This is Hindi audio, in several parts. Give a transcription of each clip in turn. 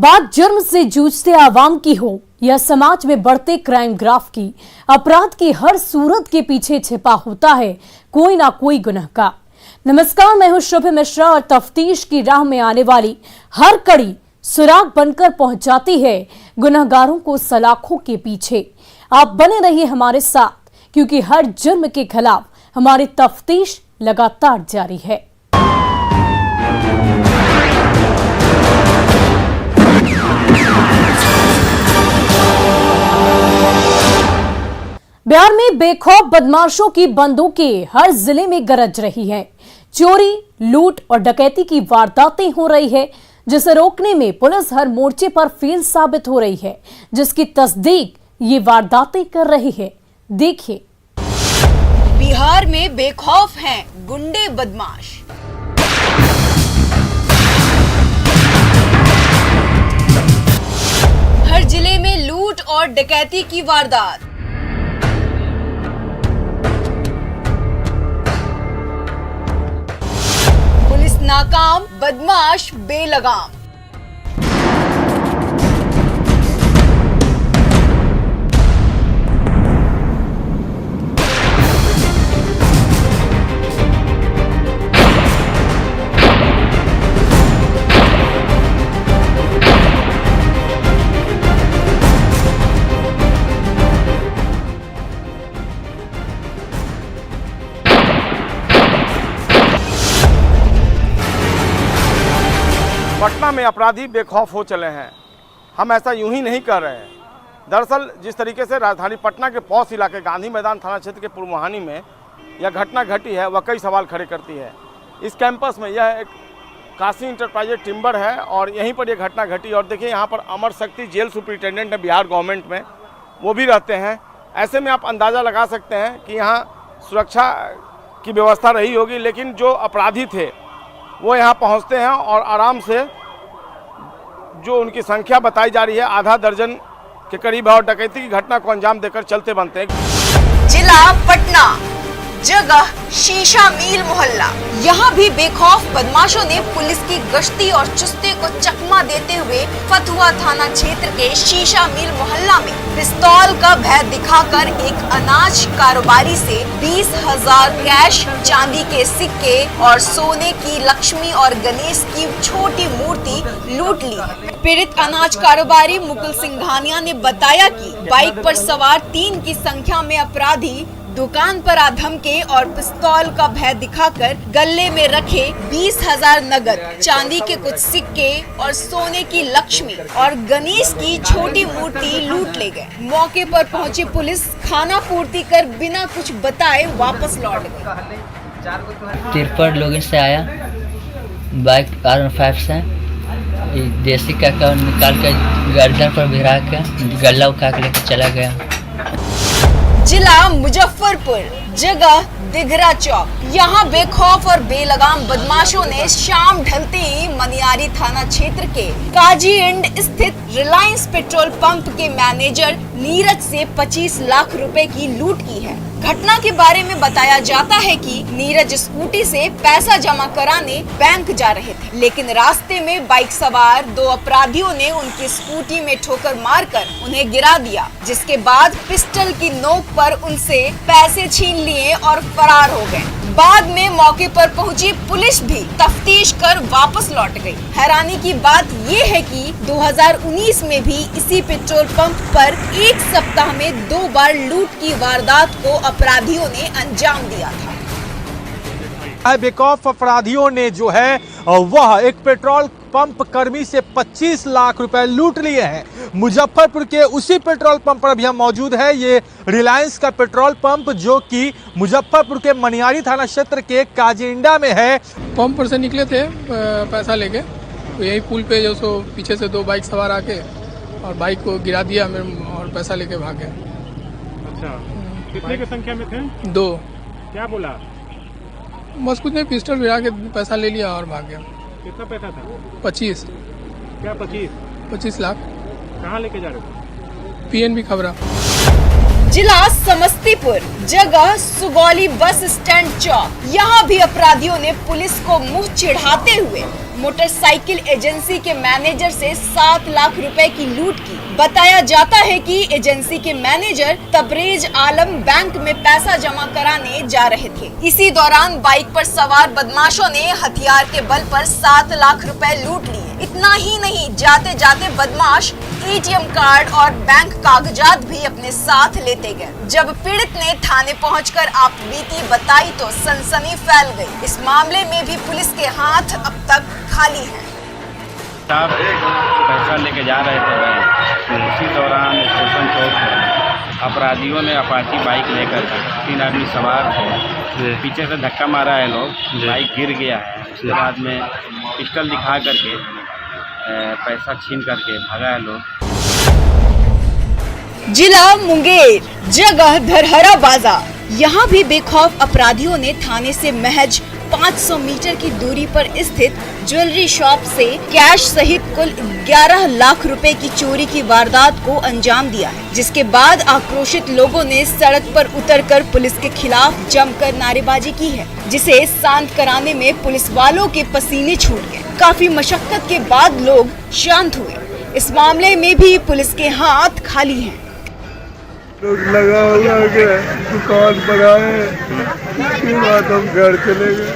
बात जुर्म से जूझते आवाम की हो या समाज में बढ़ते क्राइम ग्राफ की, अपराध की हर सूरत के पीछे छिपा होता है कोई ना कोई गुनहगार। नमस्कार, मैं हूं शुभ मिश्रा और तफ्तीश की राह में आने वाली हर कड़ी सुराग बनकर पहुंच जाती है गुनहगारों को सलाखों के पीछे। आप बने रहिए हमारे साथ, क्योंकि हर जुर्म के खिलाफ हमारी तफ्तीश लगातार जारी है। बिहार में बेखौफ बदमाशों की बंदूकें हर जिले में गरज रही हैं। चोरी, लूट और डकैती की वारदातें हो रही है, जिसे रोकने में पुलिस हर मोर्चे पर फेल साबित हो रही है, जिसकी तस्दीक ये वारदातें कर रही है। देखिए, बिहार में बेखौफ हैं गुंडे बदमाश। हर जिले में लूट और डकैती की वारदात। पुलिस नाकाम, बदमाश बेलगाम। पटना में अपराधी बेखौफ हो चले हैं। हम ऐसा यूं ही नहीं कर रहे हैं। दरअसल जिस तरीके से राजधानी पटना के पौष इलाके गांधी मैदान थाना क्षेत्र के पूर्वहानी में यह घटना घटी है, वह कई सवाल खड़े करती है। इस कैंपस में यह एक काशी इंटरप्राइजेज टिम्बर है और यहीं पर यह घटना घटी। और देखिए, यहाँ पर अमर शक्ति जेल सुपरिटेंडेंट है बिहार गवर्नमेंट में, वो भी रहते हैं। ऐसे में आप अंदाज़ा लगा सकते हैं कि यहाँ सुरक्षा की व्यवस्था रही होगी, लेकिन जो अपराधी थे वो यहाँ पहुँचते हैं और आराम से जो उनकी संख्या बताई जा रही है आधा दर्जन के करीब है और डकैती की घटना को अंजाम देकर चलते बनते हैं। जिला पटना, जगह शीशा मिल मोहल्ला। यहाँ भी बेखौफ बदमाशों ने पुलिस की गश्ती और चुस्ते को चकमा देते हुए फतुहा थाना क्षेत्र के शीशा मिल मोहल्ला में पिस्तौल का भय दिखाकर एक अनाज कारोबारी से 20,000 कैश, चांदी के सिक्के और सोने की लक्ष्मी और गणेश की छोटी मूर्ति लूट ली। पीड़ित अनाज कारोबारी मुकुल सिंघानिया ने बताया कि बाइक पर सवार 3 की संख्या में अपराधी दुकान पर धमके और पिस्तौल का भय दिखाकर गले में रखे 20,000 नगद, चांदी के कुछ सिक्के और सोने की लक्ष्मी और गणेश की छोटी मूर्ति लूट ले गए। मौके पर पहुंची पुलिस खाना पूर्ति कर बिना कुछ बताए वापस लौट गई। तिरपट लोगों से आया, बाइक R15 से देसी का निकाल कर गर्दन पर भिरा के गला उठा के लेकर चला गया। जिला मुजफ्फरपुर, जगह दिघरा चौक। यहाँ बेखौफ और बेलगाम बदमाशों ने शाम ढलते ही मनियारी थाना क्षेत्र के काजी एंड स्थित रिलायंस पेट्रोल पंप के मैनेजर नीरज से 25 लाख रुपए की लूट की है। घटना के बारे में बताया जाता है कि नीरज स्कूटी से पैसा जमा कराने बैंक जा रहे थे, लेकिन रास्ते में बाइक सवार 2 अपराधियों ने उनकी स्कूटी में ठोकर मारकर उन्हें गिरा दिया, जिसके बाद पिस्टल की नोक पर उनसे पैसे छीन लिए और फरार हो गए। बाद में मौके पर पहुंची पुलिस भी तफ्तीश कर वापस लौट गई। हैरानी की बात ये है कि 2019 में भी इसी पेट्रोल पंप पर एक सप्ताह में 2 बार लूट की वारदात को अपराधियों ने अंजाम दिया था। बेखौफ अपराधियों ने जो है वह एक पेट्रोल पंप कर्मी से 25 लाख रुपए लूट लिए हैं। मुजफ्फरपुर के उसी पेट्रोल पंप पर भी हम मौजूद है। ये रिलायंस का पेट्रोल पंप जो कि मुजफ्फरपुर के मनियारी थाना क्षेत्र के काजिंडा में है। पंप पर से निकले थे पैसा लेके, तो यही पुल पे जो सो पीछे से 2 बाइक सवार आके और बाइक को गिरा दिया और पैसा लेके भागे। अच्छा, कितने की संख्या में थे? 2। क्या बोला? बस कुछ नहीं, पिस्टल गिरा के पैसा ले लिया और भाग गया। कितना पैसा था? 25। क्या 25? 25 लाख। कहाँ लेके जा रहे थे? PNB खबरा। जिला समस्तीपुर, जगह सुगौली बस स्टैंड चौक। यहाँ भी अपराधियों ने पुलिस को मुंह चिढ़ाते हुए मोटरसाइकिल एजेंसी के मैनेजर से 7 लाख रुपए की लूट की। बताया जाता है कि एजेंसी के मैनेजर तबरेज आलम बैंक में पैसा जमा कराने जा रहे थे। इसी दौरान बाइक पर सवार बदमाशों ने हथियार के बल पर 7 लाख रुपए लूट लिए। इतना ही नहीं, जाते जाते बदमाश एटीएम कार्ड और बैंक कागजात भी अपने साथ लेते गए। जब पीड़ित ने थाने पहुंचकर आपबीती बताई तो सनसनी फैल गई। इस मामले में भी पुलिस के हाथ अब तक खाली हैं। साहब पैसा लेके जा रहे थे बैंक, तो उसी दौरान स्टेशन चौक पर अपराधियों ने अपाची बाइक लेकर 3 आदमी सवार थे। पीछे से धक्का मारा है लोग, बाइक गिर गया है। उसके बाद में पिस्टल दिखा करके पैसा छीन करके भागा है लोग। जिला मुंगेर, जगह धरहरा बाजार। यहाँ भी बेखौफ अपराधियों ने थाने से महज 500 मीटर की दूरी पर स्थित ज्वेलरी शॉप से कैश सहित कुल 11 लाख रुपए की चोरी की वारदात को अंजाम दिया है, जिसके बाद आक्रोशित लोगों ने सड़क पर उतरकर पुलिस के खिलाफ जमकर नारेबाजी की है, जिसे शांत कराने में पुलिस वालों के पसीने छूट गए। काफी मशक्कत के बाद लोग शांत हुए। इस मामले में भी पुलिस के हाथ खाली हैं। लोग लगा के दुकान पर आए, उसके बाद हम घर चले गए।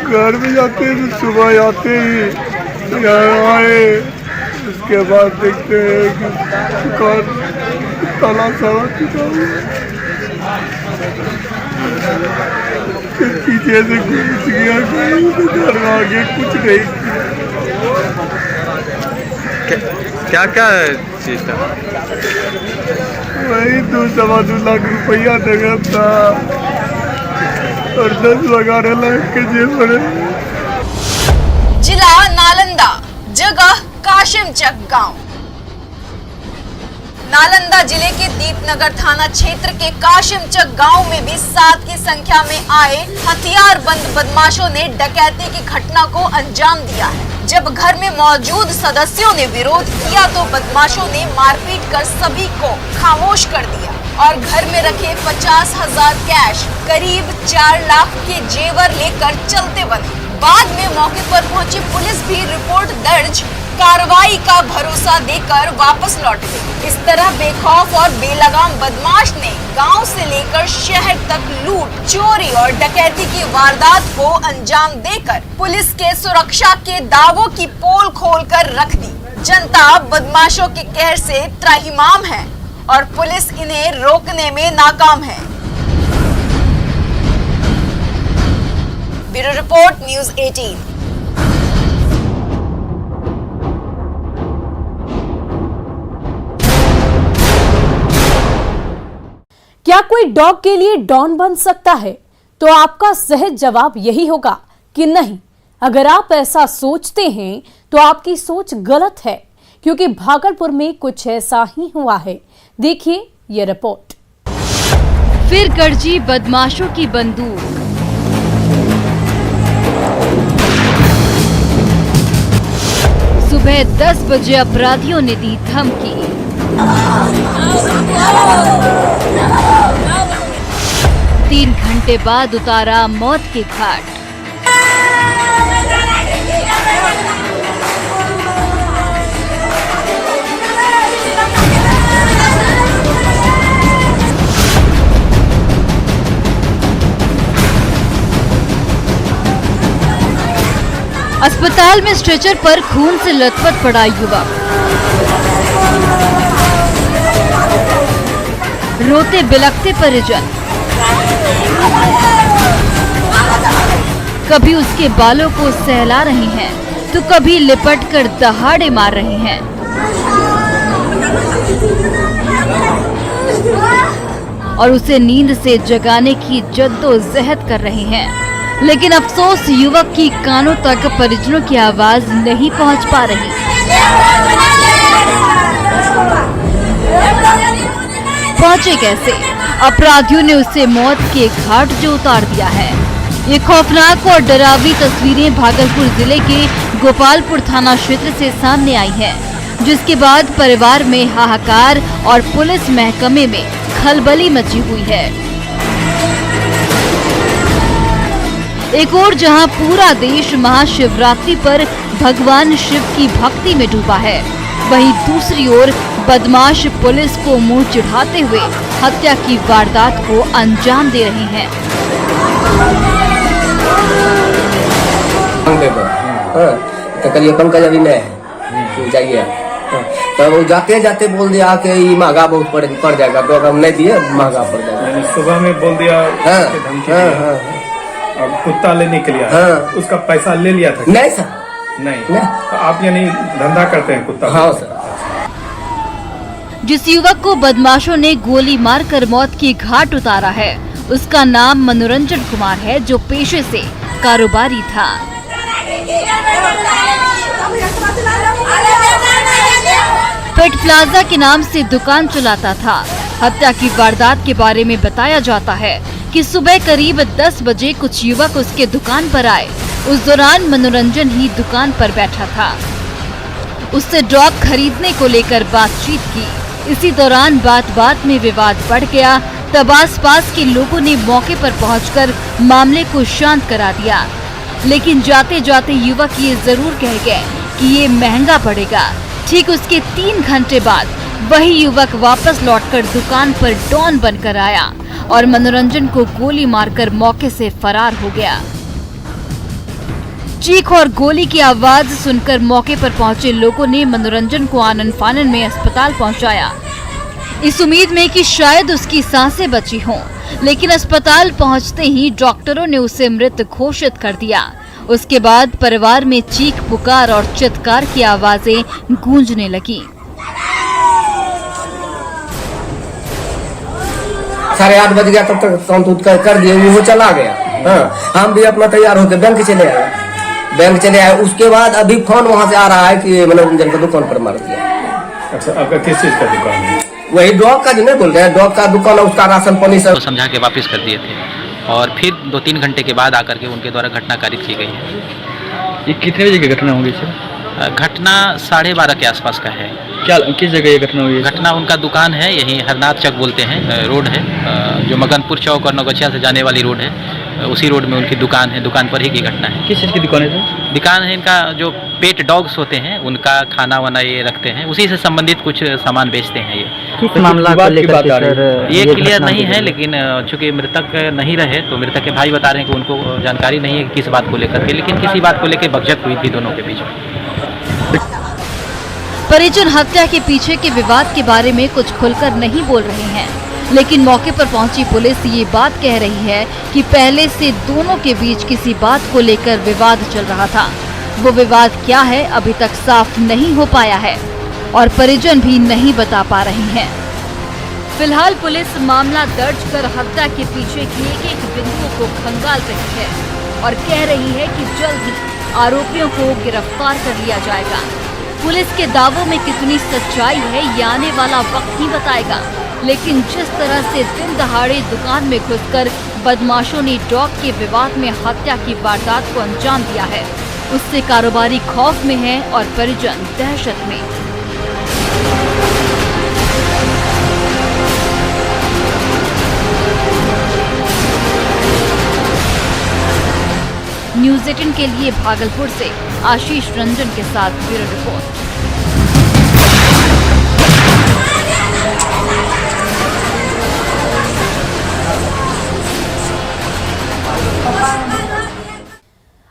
घर में जाते हैं तो सुबह आते ही यहाँ आए, उसके बाद देखते हैं कि दुकान ताला सारा टूटा हुआ। फिर पीछे से घुस गया, घर में आगे कुछ नहीं। क्या क्या चीज था? वही 2-2.25 लाख रुपया नगद था और 10-11 लाख के जेब भरे। जिला नालंदा, जगह काशिमचक गांव। नालंदा जिले के दीपनगर थाना क्षेत्र के काशिमचक गांव में भी 7 की संख्या में आए हथियारबंद बदमाशों ने डकैती की घटना को अंजाम दिया है। जब घर में मौजूद सदस्यों ने विरोध किया तो बदमाशों ने मारपीट कर सभी को खामोश कर दिया और घर में रखे 50,000 कैश, करीब 4 लाख के जेवर लेकर चलते बने। बाद में मौके पर पहुंची पुलिस भी रिपोर्ट दर्ज कार्रवाई का भरोसा देकर वापस लौट गई। इस तरह बेखौफ और बेलगाम बदमाश ने गांव से लेकर शहर तक लूट, चोरी और डकैती की वारदात को अंजाम देकर पुलिस के सुरक्षा के दावों की पोल खोलकर रख दी। जनता बदमाशों के कहर से त्राहिमाम है और पुलिस इन्हें रोकने में नाकाम है। Bureau report, news 18। क्या कोई डॉग के लिए डॉन बन सकता है? तो आपका सहज जवाब यही होगा कि नहीं। अगर आप ऐसा सोचते हैं तो आपकी सोच गलत है, क्योंकि भागलपुर में कुछ ऐसा ही हुआ है। देखिए ये रिपोर्ट। फिर गरजी बदमाशों की बंदूक। सुबह 10 बजे अपराधियों ने दी धमकी। 3 घंटे बाद उतारा मौत के घाट। अस्पताल में स्ट्रेचर पर खून से लथपथ पड़ा युवक। रोते बिलखते परिजन। कभी उसके बालों को सहला रहे हैं तो कभी लिपट कर दहाड़े मार रहे हैं। और उसे नींद से जगाने की जद्दोजहद कर रहे हैं, लेकिन अफसोस युवक की कानों तक परिजनों की आवाज नहीं पहुंच पा रही। पहुंचे कैसे? अपराधियों ने उसे मौत के घाट जो उतार दिया है। ये खौफनाक और डरावनी तस्वीरें भागलपुर जिले के गोपालपुर थाना क्षेत्र से सामने आई हैं। जिसके बाद परिवार में हाहाकार और पुलिस महकमे में खलबली मची हुई है। एक और जहां पूरा देश महाशिवरात्रि पर भगवान शिव की भक्ति में डूबा है, वहीं दूसरी ओर बदमाश पुलिस को मुंह चिढ़ाते हुए हत्या की वारदात को अंजाम दे रहे हैं। तो कल पंकज अभी नहीं जाइए, तो वो जाते जाते बोल दिया कि ये महंगा बहुत पड़ जाएगा, तो हम नहीं दिए, महंगा पड़ जाएगा। सुबह में बोल दिया अब कुत्ता लेने के लिए उसका पैसा ले लिया था? नहीं सर, नहीं। तो आप यानी धंधा करते हैं कुत्ता? हाँ सर। जिस युवक को बदमाशों ने गोली मारकर मौत की घाट उतारा है, उसका नाम मनोरंजन कुमार है, जो पेशे से कारोबारी था। पेट प्लाजा के नाम से दुकान चलाता था। हत्या की वारदात के बारे में बताया जाता है कि सुबह करीब 10 बजे कुछ युवक उसके दुकान पर आए। उस दौरान मनोरंजन ही दुकान पर बैठा था। उससे डॉग खरीदने को लेकर बातचीत की। इसी दौरान बात में विवाद बढ़ गया। तब आसपास के लोगों ने मौके पर पहुंचकर मामले को शांत करा दिया, लेकिन जाते जाते युवक ये जरूर कह गए कि ये महंगा पड़ेगा। ठीक उसके 3 घंटे बाद वही युवक वापस लौटकर दुकान पर डॉन बनकर आया और मनोरंजन को गोली मारकर मौके से फरार हो गया। चीख और गोली की आवाज सुनकर मौके पर पहुंचे लोगों ने मनोरंजन को आनन फानन में अस्पताल पहुंचाया, इस उम्मीद में कि शायद उसकी सांसें बची हों, लेकिन अस्पताल पहुंचते ही डॉक्टरों ने उसे मृत घोषित कर दिया। उसके बाद परिवार में चीख पुकार और चित्कार की आवाजें गूंजने लगी। 8:30 बज गया, तब तक काम कर दिए, वो चला गया। हाँ, हम भी अपना तैयार होकर बैंक चले आए। उसके बाद अभी फोन वहाँ से आ रहा है कि मनोरंजन को दुकान पर मार दिया। अच्छा, आपका किस चीज का दुकान है? वही डॉग का जो नहीं बोल रहे हैं, डॉग का दुकान है, उसका राशन पानी सब समझा के वापस कर दिए थे और फिर 2-3 घंटे के बाद आकर के उनके द्वारा घटना कारित की गई है। ये कितने बजे की घटना होगी सर? घटना 12:30 के आसपास का है। क्या किस जगह ये घटना हुई है? घटना उनका दुकान है, यही हरनाथ चौक बोलते हैं, रोड है जो मगनपुर चौक और नौगछिया से जाने वाली रोड है, उसी रोड में उनकी दुकान है। दुकान पर ही की घटना है। किस चीज़ की दुकान है सर? दुकान है इनका, जो पेट डॉग्स होते हैं उनका खाना वाना ये रखते हैं, उसी से संबंधित कुछ सामान बेचते हैं। ये किस मामला को लेकर ये क्लियर नहीं है, लेकिन चूंकि मृतक नहीं रहे तो मृतक के भाई बता रहे हैं कि उनको जानकारी नहीं है किस बात को लेकर के, लेकिन किसी बात को लेकर बकझक हुई थी दोनों के बीच। परिजन हत्या के पीछे के विवाद के बारे में कुछ खुलकर नहीं बोल रहे हैं, लेकिन मौके पर पहुंची पुलिस ये बात कह रही है कि पहले से दोनों के बीच किसी बात को लेकर विवाद चल रहा था। वो विवाद क्या है अभी तक साफ नहीं हो पाया है और परिजन भी नहीं बता पा रहे हैं। फिलहाल पुलिस मामला दर्ज कर हत्या के पीछे की एक बिंदुओं को खंगाल रही है और कह रही है कि जल्द ही आरोपियों को गिरफ्तार कर लिया जाएगा। पुलिस के दावों में कितनी सच्चाई है ये आने वाला वक्त ही बताएगा, लेकिन जिस तरह से दिन दहाड़े दुकान में घुसकर बदमाशों ने डॉग के विवाद में हत्या की वारदात को अंजाम दिया है, उससे कारोबारी खौफ में है और परिजन दहशत में। न्यूज़ 18 के लिए भागलपुर से आशीष रंजन के साथ ब्यूरो रिपोर्ट।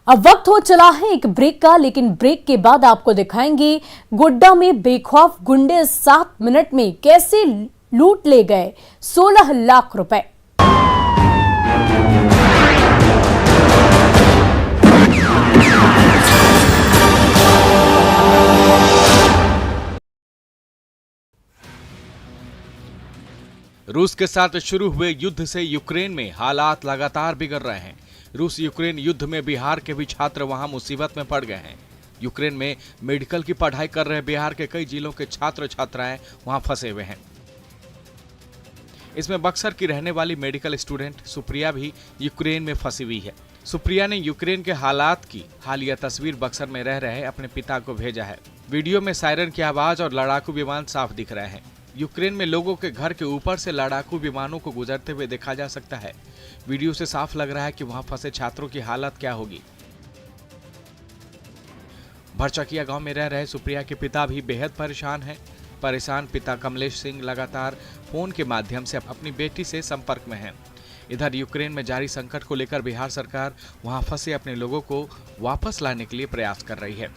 अब वक्त हो चला है एक ब्रेक का, लेकिन ब्रेक के बाद आपको दिखाएंगे गोड्डा में बेखौफ गुंडे 7 मिनट में कैसे लूट ले गए 16 लाख रुपए। रूस के साथ शुरू हुए युद्ध से यूक्रेन में हालात लगातार बिगड़ रहे हैं। रूस यूक्रेन युद्ध में बिहार के भी छात्र वहां मुसीबत में पड़ गए हैं। यूक्रेन में मेडिकल की पढ़ाई कर रहे बिहार के कई जिलों के छात्र छात्राएं वहां फंसे हुए हैं। इसमें बक्सर की रहने वाली मेडिकल स्टूडेंट सुप्रिया भी यूक्रेन में फंसी हुई है। सुप्रिया ने यूक्रेन के हालात की हालिया तस्वीर बक्सर में रह रहे अपने पिता को भेजा है। वीडियो में सायरन की आवाज और लड़ाकू विमान साफ दिख रहे हैं। यूक्रेन में लोगों के घर के ऊपर से लड़ाकू विमानों को गुजरते हुए देखा जा सकता है। वीडियो से साफ लग रहा है कि वहां फंसे छात्रों की हालत क्या होगी। भरचकिया गांव में रह रहे सुप्रिया के पिता भी बेहद परेशान हैं। परेशान पिता कमलेश सिंह लगातार फोन के माध्यम से अपनी बेटी से संपर्क में हैं। इधर यूक्रेन में जारी संकट को लेकर बिहार सरकार वहां फंसे अपने लोगों को वापस लाने के लिए प्रयास कर रही है।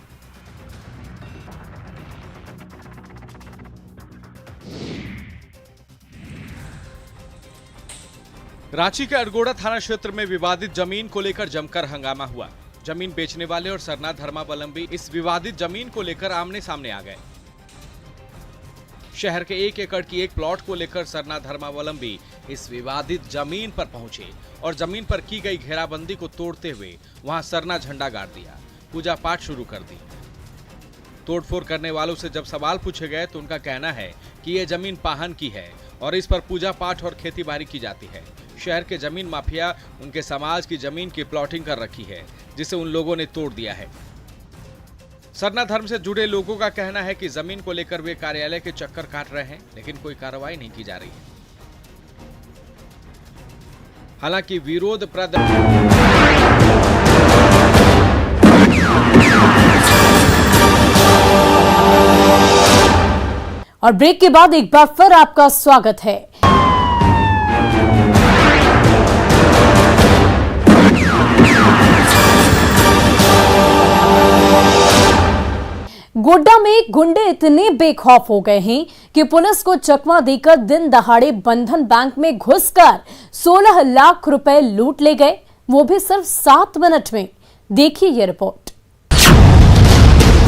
रांची के अरगोड़ा थाना क्षेत्र में विवादित जमीन को लेकर जमकर हंगामा हुआ। जमीन बेचने वाले और सरना धर्मावलंबी इस विवादित जमीन को लेकर आमने सामने आ गए। शहर के 1 एकड़ की एक प्लॉट को लेकर सरना धर्मावलंबी इस विवादित जमीन पर पहुंचे और जमीन पर की गई घेराबंदी को तोड़ते हुए वहां सरना झंडा गाड़ दिया, पूजा पाठ शुरू कर दी। तोड़फोड़ करने वालों से जब सवाल पूछे गए तो उनका कहना है कि यह जमीन पाहन की है और इस पर पूजा पाठ और खेतीबाड़ी की जाती है। शहर के जमीन माफिया उनके समाज की जमीन की प्लॉटिंग कर रखी है, जिसे उन लोगों ने तोड़ दिया है। सरना धर्म से जुड़े लोगों का कहना है कि जमीन को लेकर वे कार्यालय के चक्कर काट रहे हैं, लेकिन कोई कार्रवाई नहीं की जा रही है। हालांकि विरोध प्रदर्शन और ब्रेक के बाद एक बार फिर आपका स्वागत है। गोड्डा में गुंडे इतने बेखौफ हो गए हैं कि पुलिस को चकमा देकर दिन दहाड़े बंधन बैंक में घुसकर 16 लाख रुपए लूट ले गए, वो भी सिर्फ 7 मिनट में। देखिए ये रिपोर्ट।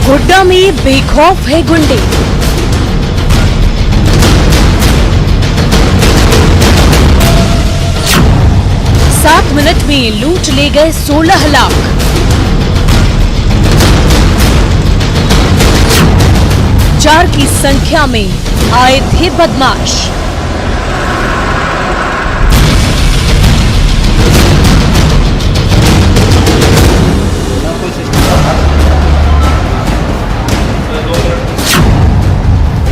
गोड्डा में बेखौफ है गुंडे। सात मिनट में लूट ले गए 16 लाख। चार की संख्या में आए थे बदमाश।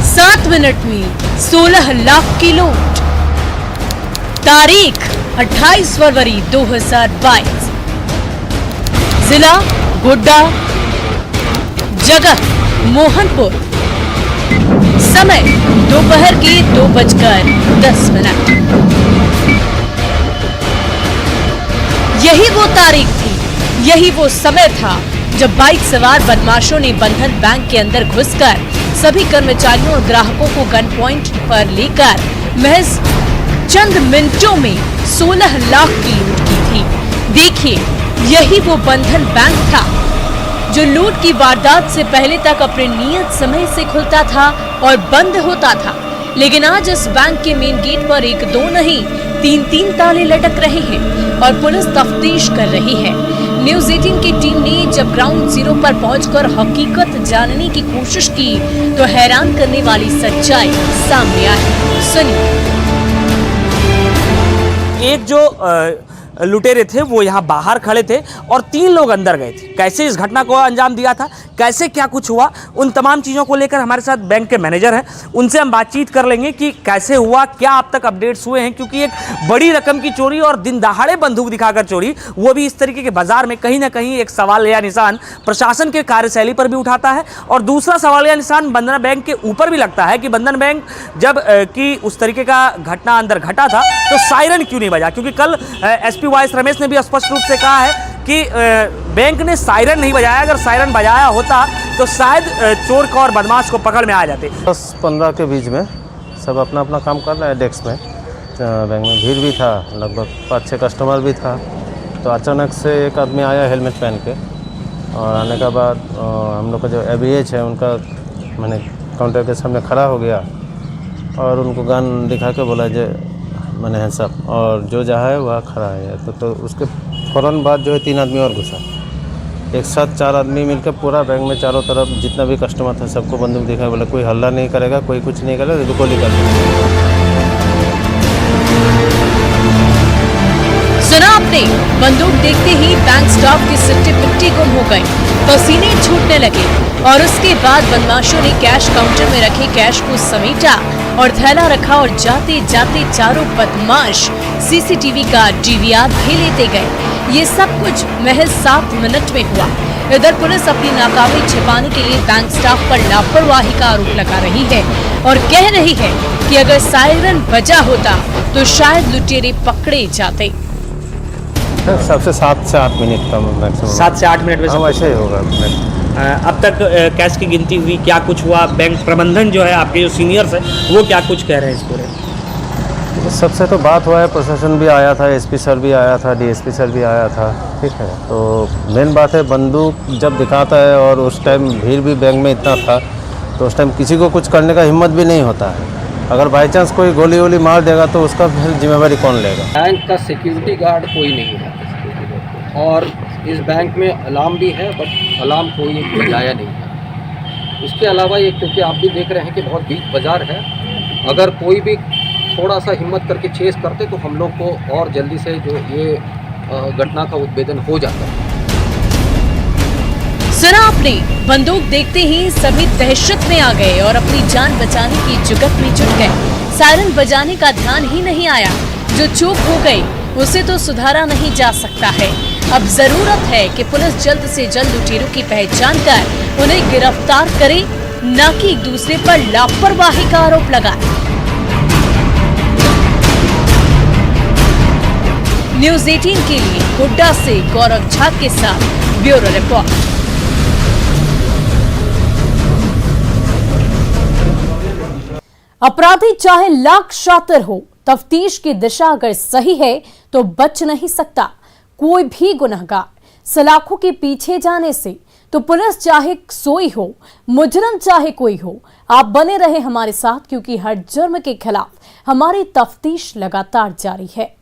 सात मिनट में 16 लाख की लूट। तारीख 28 फरवरी 2022। जिला गोड्डा, जगह मोहनपुर, समय दोपहर के 2:10। यही वो तारीख थी, यही वो समय था जब बाइक सवार बदमाशों ने बंधन बैंक के अंदर घुसकर सभी कर्मचारियों और ग्राहकों को गन पॉइंट पर लेकर महज चंद मिनटों में 16 लाख की लूट की थी। देखिए, यही वो बंधन बैंक था जो लूट की वारदात से पहले तक अपने नियत समय से खुलता था और बंद होता था। लेकिन आज इस बैंक के मेन गेट पर 1-2 नहीं 3-3 ताले लटक रहे हैं और पुलिस तफ्तीश कर रही है। न्यूज़ 18 की टीम ने जब ग्राउंड जीरो पर पहुंचकर हकीकत जानने की कोशिश की तो हैरान करने वाली सच्चाई सामने आई। सुनिए। एक जो लुटेरे थे वो यहाँ बाहर खड़े थे और 3 लोग अंदर गए थे। कैसे इस घटना को अंजाम दिया था, कैसे क्या कुछ हुआ, उन तमाम चीज़ों को लेकर हमारे साथ बैंक के मैनेजर हैं, उनसे हम बातचीत कर लेंगे कि कैसे हुआ, क्या अब तक अपडेट्स हुए हैं। क्योंकि एक बड़ी रकम की चोरी और दिन दहाड़े बंदूक दिखाकर चोरी, वो भी इस तरीके के बाजार में, कहीं ना कहीं एक सवाल या निशान प्रशासन के कार्यशैली पर भी उठाता है। और दूसरा सवाल या निशान बंधन बैंक के ऊपर भी लगता है कि बंधन बैंक जब कि उस तरीके का घटना अंदर घटा था तो सायरन क्यों नहीं बजा। क्योंकि कल एसपी वाइस रमेश ने भी स्पष्ट रूप से कहा है कि बैंक ने सायरन नहीं बजाया, अगर सायरन बजाया होता तो शायद चोर को और बदमाश को पकड़ में आ जाते। 10-15 के बीच में सब अपना अपना काम कर रहे हैं डेस्क में। बैंक में भीड़ भी था, लगभग 5-6 कस्टमर भी था। तो अचानक से एक आदमी आया हेलमेट पहन के, और आने के बाद हम लोग का जो ABH है उनका मैंने काउंटर के सामने खड़ा हो गया और उनको गन दिखा के बोला जो मैंने है सब, और जो जहाँ है वह खड़ा है। तो उसके फ़ौरन बाद जो है 3 आदमी और घुसा। एक साथ 4 आदमी मिलकर पूरा बैंक में चारों तरफ जितना भी कस्टमर था सबको बंदूक दिखाया, बोला कोई हल्ला नहीं करेगा, कोई कुछ नहीं करेगा, गोली कर। सुना आपने, बंदूक देखते ही बैंक स्टाफ के सिट्टे पिट्टी गुम हो गए, पसीने छूटने लगे और उसके बाद बदमाशों ने कैश काउंटर में रखे कैश को समेटा और थैला रखा और जाते जाते चारों बदमाश सीसीटीवी का डीवीआर भी लेते गए। ये सब कुछ महज 7 मिनट में हुआ। इधर पुलिस अपनी नाकामी छिपाने के लिए बैंक स्टाफ पर लापरवाही का आरोप लगा रही है और कह रही है कि अगर सायरन बजा होता तो शायद लुटेरे पकड़े जाते। सबसे 7 से 8 मिनट का मैक्सिमम। 7 से 8 मिनट में सब वैसे ही होगा। अब तक कैश की गिनती हुई, क्या कुछ हुआ? बैंक प्रबंधन जो है, आपके जो सीनियर्स है, वो क्या कुछ कह रहे हैं इस पूरे? सबसे तो बात हुआ है, प्रशासन भी आया था, एसपी सर भी आया था, डीएसपी सर भी आया था, ठीक है। तो मेन बात है, बंदूक जब दिखाता है और उस टाइम भीड़ भी बैंक में इतना था, तो उस टाइम किसी को कुछ करने का हिम्मत भी नहीं होता है। अगर बाई चांस कोई गोली वोली मार देगा तो उसका फिर जिम्मेवारी कौन लेगा? बैंक का सिक्योरिटी गार्ड कोई नहीं है और इस बैंक में अलार्म भी है, बट अलार्म कोई बजाया नहीं है। इसके अलावा ये, क्योंकि आप भी देख रहे हैं कि बहुत बीच बाजार है, अगर कोई भी थोड़ा सा हिम्मत करके चेस करते तो हम लोग को और जल्दी से जो ये घटना का उद्भेदन हो जाता है। सुना आपने, बंदूक देखते ही सभी दहशत में आ गए और अपनी जान बचाने की जुगत में जुट गए। सायरन बजाने का ध्यान ही नहीं आया। जो चूक हो गई उसे तो सुधारा नहीं जा सकता है। अब जरूरत है कि पुलिस जल्द से जल्द लुटेरों की पहचान कर उन्हें गिरफ्तार करे, न कि एक दूसरे पर लापरवाही का आरोप लगाए। न्यूज़ 18 के लिए गोड्डा से गौरव झा के साथ ब्यूरो रिपोर्ट। अपराधी चाहे लाख शातिर हो, तफ्तीश की दिशा अगर सही है तो बच नहीं सकता कोई भी गुनहगार सलाखों के पीछे जाने से। तो पुलिस चाहे सोई हो, मुजरम चाहे कोई हो, आप बने रहे हमारे साथ, क्योंकि हर जुर्म के खिलाफ हमारी तफ्तीश लगातार जारी है।